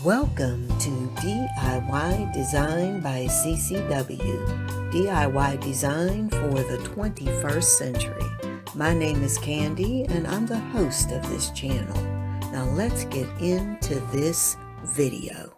Welcome to DIY Design by CCW, DIY Design for the 21st Century. My name is Candy and I'm the host of this channel. Now let's get into this video.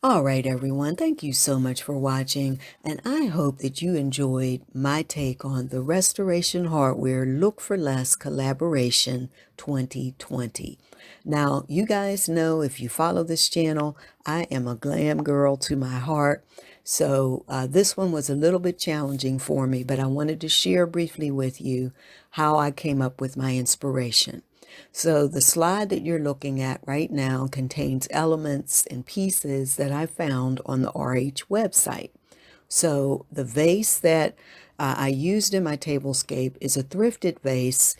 All right, everyone, thank you so much for watching, and I hope that you enjoyed my take on the Restoration Hardware Look for Less Collaboration 2020. Now, you guys know if you follow this channel, I am a glam girl to my heart, so this one was a little bit challenging for me, but I wanted to share briefly with you how I came up with my inspiration. So the slide that you're looking at right now contains elements and pieces that I found on the RH website. So the vase that I used in my Tablescape is a thrifted vase,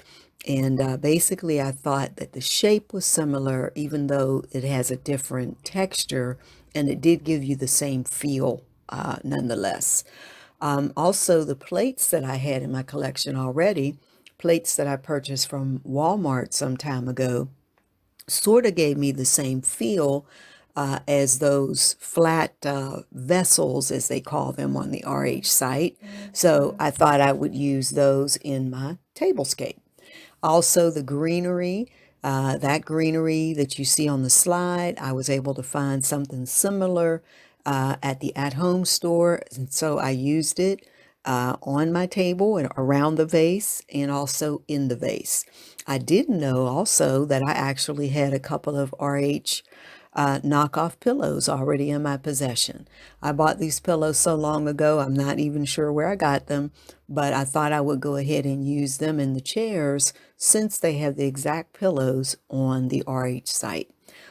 and basically I thought that the shape was similar even though it has a different texture, and it did give you the same feel nonetheless. Also, the plates that I had in my collection already, plates that I purchased from Walmart some time ago, sort of gave me the same feel as those flat vessels, as they call them on the RH site. So I thought I would use those in my tablescape. Also, the greenery, that greenery that you see on the slide, I was able to find something similar at the at-home store, and so I used it on my table and around the vase and also in the vase. I didn't know also that I actually had a couple of RH knockoff pillows already in my possession. I bought these pillows so long ago, I'm not even sure where I got them, but I thought I would go ahead and use them in the chairs since they have the exact pillows on the RH site.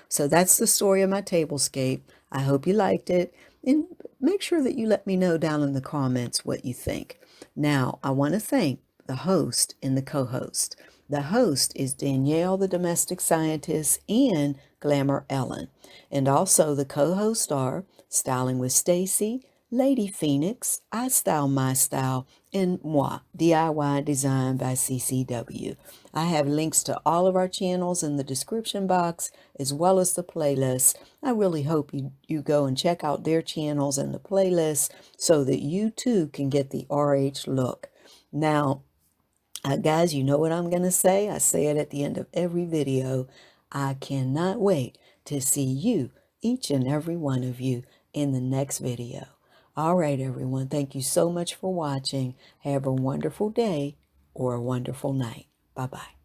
So that's the story of my tablescape. I hope you liked it, and make sure that you let me know down in the comments what you think. Now, I want to thank the host and the co-host. The host is Dannielle, the domestic scientist, and Glamour Ellen. And also the co-hosts are Styling with Stacy, Lady Phoenix, I Style My Style, and moi, DIY Design by CCW. I have links to all of our channels in the description box as well as the playlist. I really hope you go and check out their channels and the playlist so that you too can get the RH look. Now, guys, you know what I'm going to say? I say it at the end of every video. I cannot wait to see you, each and every one of you, in the next video. All right, everyone. Thank you so much for watching. Have a wonderful day or a wonderful night. Bye-bye.